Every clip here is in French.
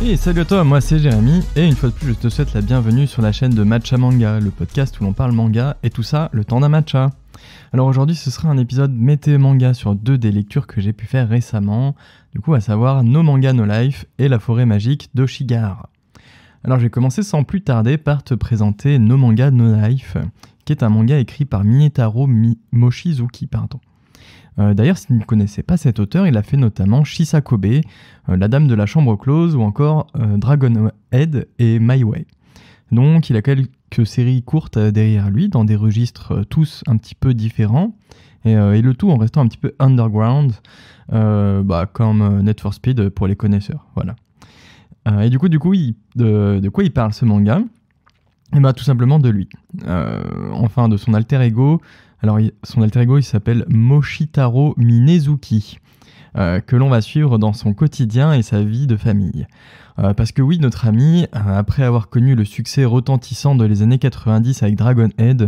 Et salut à toi, moi c'est Jérémy, et une fois de plus je te souhaite la bienvenue sur la chaîne de Matcha Manga, le podcast où l'on parle manga, et tout ça, le temps d'un matcha. Alors aujourd'hui ce sera un épisode météo manga sur deux des lectures que j'ai pu faire récemment, du coup à savoir No Manga No Life et La Forêt Magique d'Oshigahara. Alors je vais commencer sans plus tarder par te présenter No Manga No Life, qui est un manga écrit par Minetaro Mochizuki. D'ailleurs, si tu ne connaissais pas cet auteur, il a fait notamment Shisakobe, La Dame de la Chambre Close ou encore Dragon Head et My Way. Donc il a quelques séries courtes derrière lui, dans des registres tous un petit peu différents, et le tout en restant un petit peu underground, comme Need for Speed pour les connaisseurs. Voilà. Et du coup, de quoi il parle ce manga ? Et tout simplement de lui. De son alter ego. Alors, son alter ego, il s'appelle Moshitaro Minezuki, que l'on va suivre dans son quotidien et sa vie de famille. Parce que oui, notre ami, après avoir connu le succès retentissant de les années 90 avec Dragon Head,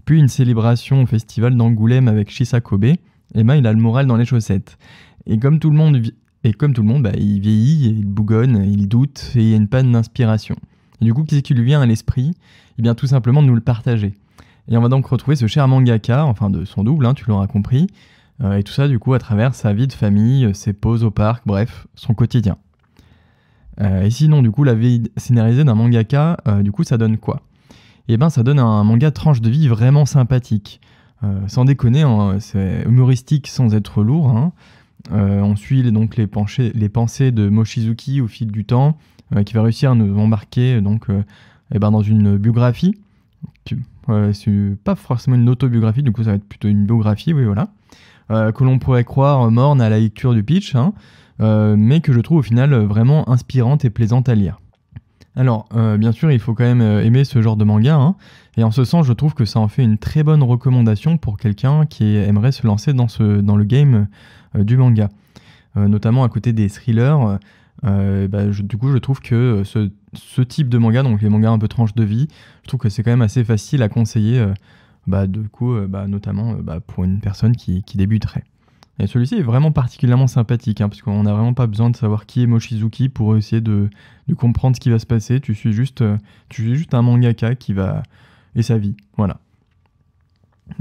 puis une célébration au festival d'Angoulême avec Shisakobe, il a le moral dans les chaussettes. Et comme tout le monde, il vieillit, il bougonne, il doute et il y a une panne d'inspiration. Et du coup, qu'est-ce qui lui vient à l'esprit ? Eh bien, tout simplement de nous le partager. Et on va donc retrouver ce cher mangaka, enfin de son double, tu l'auras compris, et tout ça du coup à travers sa vie de famille, ses pauses au parc, bref, son quotidien. Et sinon du coup la vie scénarisée d'un mangaka, ça donne quoi ? Eh bien ça donne un manga tranche de vie vraiment sympathique. Sans déconner, c'est humoristique sans être lourd. On suit donc les pensées de Mochizuki au fil du temps, qui va réussir à nous embarquer dans une biographie. C'est pas forcément une autobiographie, du coup ça va être plutôt une biographie, oui voilà, que l'on pourrait croire morne à la lecture du pitch, mais que je trouve au final vraiment inspirante et plaisante à lire. Alors bien sûr il faut quand même aimer ce genre de manga, et en ce sens je trouve que ça en fait une très bonne recommandation pour quelqu'un qui aimerait se lancer dans le game du manga, notamment à côté des thrillers. Je trouve que ce type de manga, donc les mangas un peu tranche de vie, je trouve que c'est quand même assez facile à conseiller, notamment pour une personne qui débuterait. Et celui-ci est vraiment particulièrement sympathique, parce qu'on n'a vraiment pas besoin de savoir qui est Mochizuki pour essayer de comprendre ce qui va se passer. Tu suis juste un mangaka et sa vie, voilà.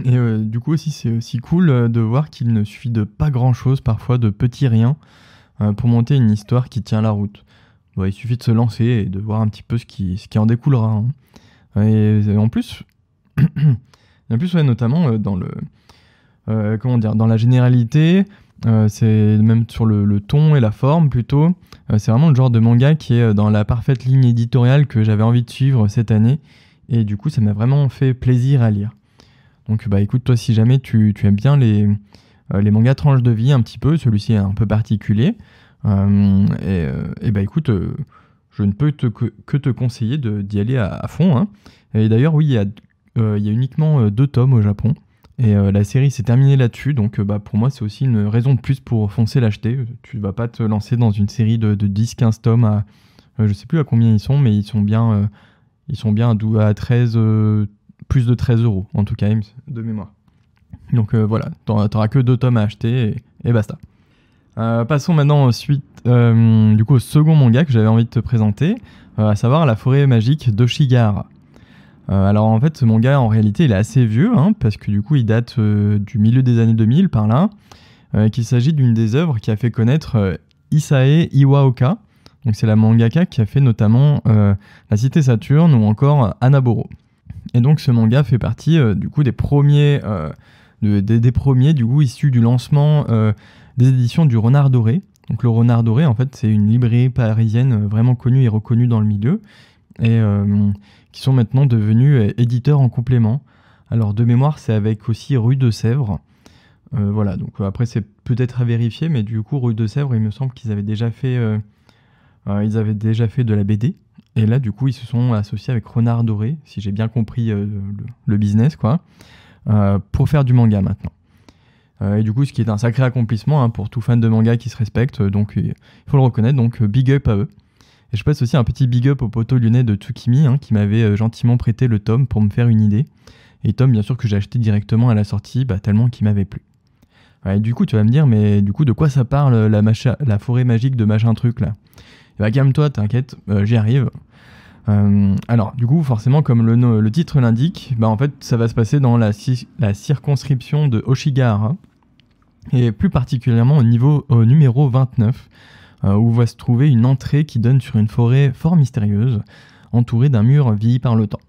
Et du coup aussi c'est aussi cool de voir qu'il ne suffit de pas grand-chose, parfois de petits riens, pour monter une histoire qui tient la route. Il suffit de se lancer et de voir un petit peu ce qui en découlera. Et en plus, notamment dans dans la généralité, c'est même sur le ton et la forme plutôt. C'est vraiment le genre de manga qui est dans la parfaite ligne éditoriale que j'avais envie de suivre cette année. Et du coup, ça m'a vraiment fait plaisir à lire. Donc écoute, toi si jamais tu aimes bien les mangas tranches de vie un petit peu, celui-ci est un peu particulier, écoute, je ne peux que te conseiller d'y aller à fond. Et d'ailleurs oui, il y a uniquement 2 tomes au Japon, et la série s'est terminée là-dessus, donc pour moi c'est aussi une raison de plus pour foncer l'acheter. Tu vas pas te lancer dans une série de 10-15 tomes je sais plus à combien ils sont, mais ils sont bien à 13, plus de 13 € en tout cas de mémoire. Donc voilà, t'auras que 2 tomes à acheter et basta. Passons maintenant ensuite au second manga que j'avais envie de te présenter, à savoir La Forêt Magique d'Oshigahara. Alors en fait ce manga en réalité il est assez vieux, parce que du coup il date du milieu des années 2000 par là, qu'il s'agit d'une des œuvres qui a fait connaître Isae Iwaoka. Donc c'est la mangaka qui a fait notamment La Cité Saturne ou encore Anaboro. Et donc ce manga fait partie des premiers issus du lancement des éditions du Renard Doré. Donc le Renard Doré en fait c'est une librairie parisienne vraiment connue et reconnue dans le milieu, et qui sont maintenant devenus éditeurs en complément. Alors de mémoire c'est avec aussi Rue de Sèvres. Voilà, donc après c'est peut-être à vérifier, mais du coup Rue de Sèvres il me semble qu'ils avaient déjà fait de la BD. Et là, du coup, ils se sont associés avec Renard Doré, si j'ai bien compris le business, pour faire du manga maintenant. Et du coup, ce qui est un sacré accomplissement pour tout fan de manga qui se respecte, donc il faut le reconnaître, donc big up à eux. Et je passe aussi un petit big up au poteau lyonnais de Tsukimi, qui m'avait gentiment prêté le tome pour me faire une idée. Et tome, bien sûr, que j'ai acheté directement à la sortie, tellement qu'il m'avait plu. Ouais, et du coup, tu vas me dire, mais du coup, de quoi ça parle, la forêt magique de machin truc, là? Et calme-toi, t'inquiète, j'y arrive. Alors, du coup, forcément, comme le titre l'indique, en fait, ça va se passer dans la circonscription de Oshigahara, et plus particulièrement au numéro 29, où va se trouver une entrée qui donne sur une forêt fort mystérieuse, entourée d'un mur vieilli par le temps.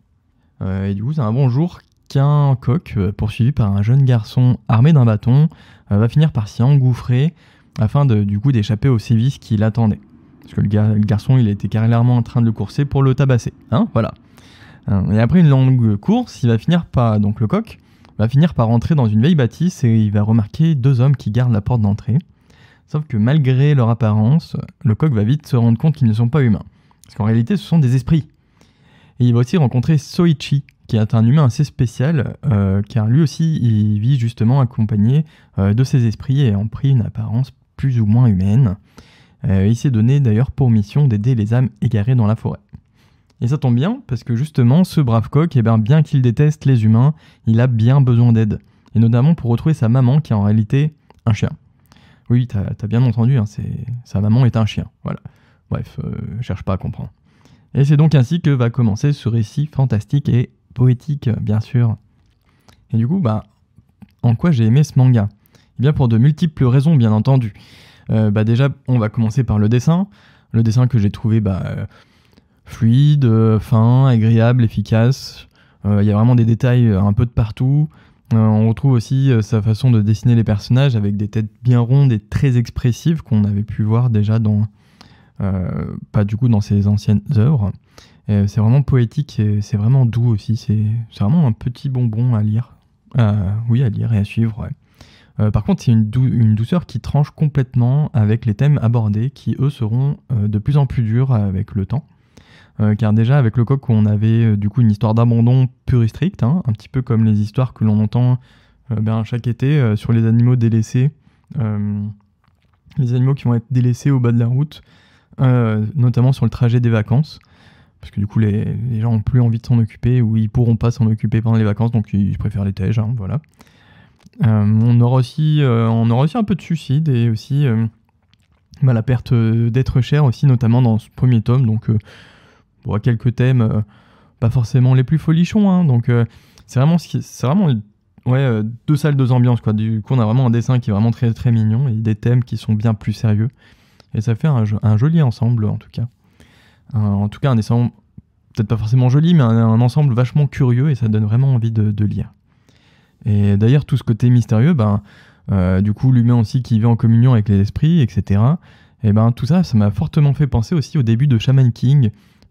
Et du coup, c'est un bon jour qu'un coq, poursuivi par un jeune garçon armé d'un bâton, va finir par s'y engouffrer afin d'échapper aux sévices qui l'attendaient. Parce que le garçon, il était carrément en train de le courser pour le tabasser. Voilà. Et après une longue course, le coq va finir par rentrer dans une vieille bâtisse et il va remarquer 2 hommes qui gardent la porte d'entrée. Sauf que malgré leur apparence, le coq va vite se rendre compte qu'ils ne sont pas humains. Parce qu'en réalité, ce sont des esprits. Et il va aussi rencontrer Soichi, qui est un humain assez spécial, car lui aussi, il vit justement accompagné de ses esprits et en pris une apparence plus ou moins humaine. Il s'est donné d'ailleurs pour mission d'aider les âmes égarées dans la forêt. Et ça tombe bien, parce que justement, ce brave coq, bien qu'il déteste les humains, il a bien besoin d'aide. Et notamment pour retrouver sa maman, qui est en réalité un chien. Oui, t'as bien entendu, sa maman est un chien, voilà. Bref, cherche pas à comprendre. Et c'est donc ainsi que va commencer ce récit fantastique et poétique, bien sûr. Et du coup, en quoi j'ai aimé ce manga ? Eh bien, pour de multiples raisons, bien entendu. Déjà, on va commencer par le dessin. Le dessin que j'ai trouvé fluide, fin, agréable, efficace. Il y a vraiment des détails un peu de partout. On retrouve aussi sa façon de dessiner les personnages avec des têtes bien rondes et très expressives qu'on avait pu voir déjà dans ses anciennes œuvres. C'est vraiment poétique et c'est vraiment doux aussi. C'est vraiment un petit bonbon à lire. À lire et à suivre, ouais. Par contre, c'est une douceur qui tranche complètement avec les thèmes abordés qui, eux, seront de plus en plus durs avec le temps. Car déjà, avec le coq, on avait une histoire d'abandon pur et strict, un petit peu comme les histoires que l'on entend chaque été sur les animaux délaissés, les animaux qui vont être délaissés au bas de la route, notamment sur le trajet des vacances. Parce que les gens n'ont plus envie de s'en occuper ou ils pourront pas s'en occuper pendant les vacances, donc ils préfèrent les tèges, voilà. On aura aussi un peu de suicide et aussi la perte d'être cher aussi, notamment dans ce premier tome. Donc, quelques thèmes pas forcément les plus folichons. Donc, c'est vraiment 2 salles, 2 ambiances, quoi. Du coup, on a vraiment un dessin qui est vraiment très, très mignon et des thèmes qui sont bien plus sérieux. Et ça fait un joli ensemble, en tout cas. En tout cas, un dessin peut-être pas forcément joli, mais un ensemble vachement curieux et ça donne vraiment envie de lire. Et d'ailleurs, tout ce côté mystérieux, l'humain aussi qui vit en communion avec les esprits, etc. Et tout ça m'a fortement fait penser aussi au début de Shaman King,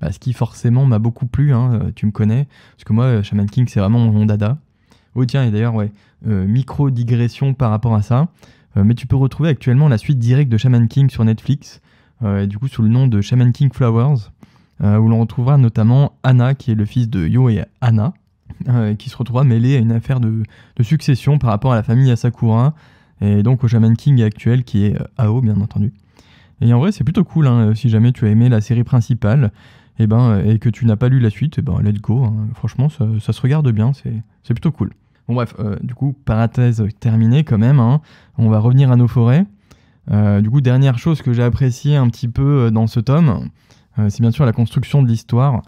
ce qui forcément m'a beaucoup plu, tu me connais, parce que moi, Shaman King, c'est vraiment mon dada. Oh tiens, et d'ailleurs, micro-digression par rapport à ça, mais tu peux retrouver actuellement la suite directe de Shaman King sur Netflix, sous le nom de Shaman King Flowers, où l'on retrouvera notamment Anna, qui est le fils de Yo et Anna, qui se retrouvera mêlé à une affaire de succession par rapport à la famille Asakura, et donc au Shaman King actuel qui est Ao, bien entendu. Et en vrai, c'est plutôt cool, si jamais tu as aimé la série principale, et que tu n'as pas lu la suite, let's go, franchement, ça se regarde bien, c'est plutôt cool. Bon bref, parenthèse terminée quand même, on va revenir à nos forêts. Dernière chose que j'ai appréciée un petit peu dans ce tome, c'est bien sûr la construction de l'histoire,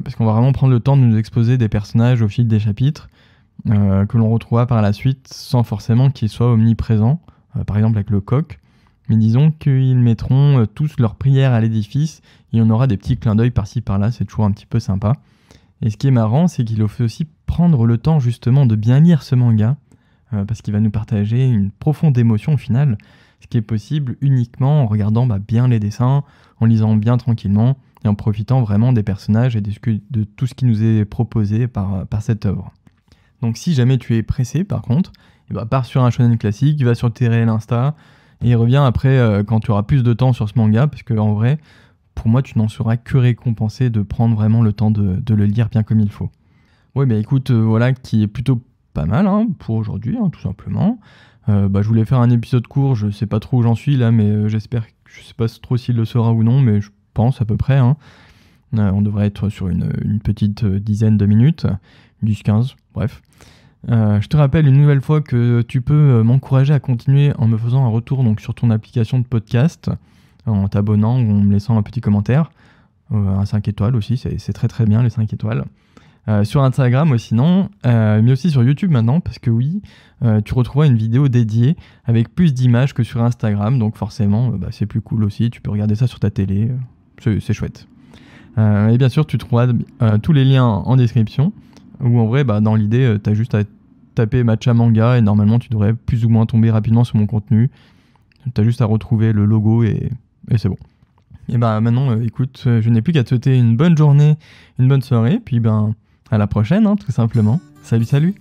parce qu'on va vraiment prendre le temps de nous exposer des personnages au fil des chapitres, que l'on retrouvera par la suite sans forcément qu'ils soient omniprésents, par exemple avec le coq, mais disons qu'ils mettront tous leurs prières à l'édifice, et on aura des petits clins d'œil par-ci par-là, c'est toujours un petit peu sympa. Et ce qui est marrant, c'est qu'il faut aussi prendre le temps justement de bien lire ce manga, parce qu'il va nous partager une profonde émotion au final, ce qui est possible uniquement en regardant bien les dessins, en lisant bien tranquillement, et en profitant vraiment des personnages et de tout ce qui nous est proposé par cette œuvre. Donc si jamais tu es pressé par contre, pars sur un shonen classique, va sur tes réels Insta, et reviens après quand tu auras plus de temps sur ce manga, parce que en vrai, pour moi tu n'en seras que récompensé de prendre vraiment le temps de le lire bien comme il faut. Ouais, écoute, voilà qui est plutôt pas mal pour aujourd'hui, tout simplement. Je voulais faire un épisode court, je sais pas trop où j'en suis là, mais j'espère, je sais pas trop s'il le sera ou non, mais je pense à peu près. Hein. On devrait être sur une petite dizaine de minutes, 10-15, bref. Je te rappelle une nouvelle fois que tu peux m'encourager à continuer en me faisant un retour donc, sur ton application de podcast, en t'abonnant ou en me laissant un petit commentaire. Un 5 étoiles aussi, c'est très très bien les 5 étoiles. Sur Instagram aussi, non, mais aussi sur YouTube maintenant, parce que oui, tu retrouveras une vidéo dédiée avec plus d'images que sur Instagram, donc forcément, c'est plus cool aussi, tu peux regarder ça sur ta télé, c'est chouette. Et bien sûr, tu trouveras tous les liens en description, où en vrai, dans l'idée, tu as juste à taper Matcha Manga, et normalement, tu devrais plus ou moins tomber rapidement sur mon contenu. Tu as juste à retrouver le logo, et c'est bon. Et maintenant, écoute, je n'ai plus qu'à te souhaiter une bonne journée, une bonne soirée, puis à la prochaine, hein, tout simplement. Salut, salut!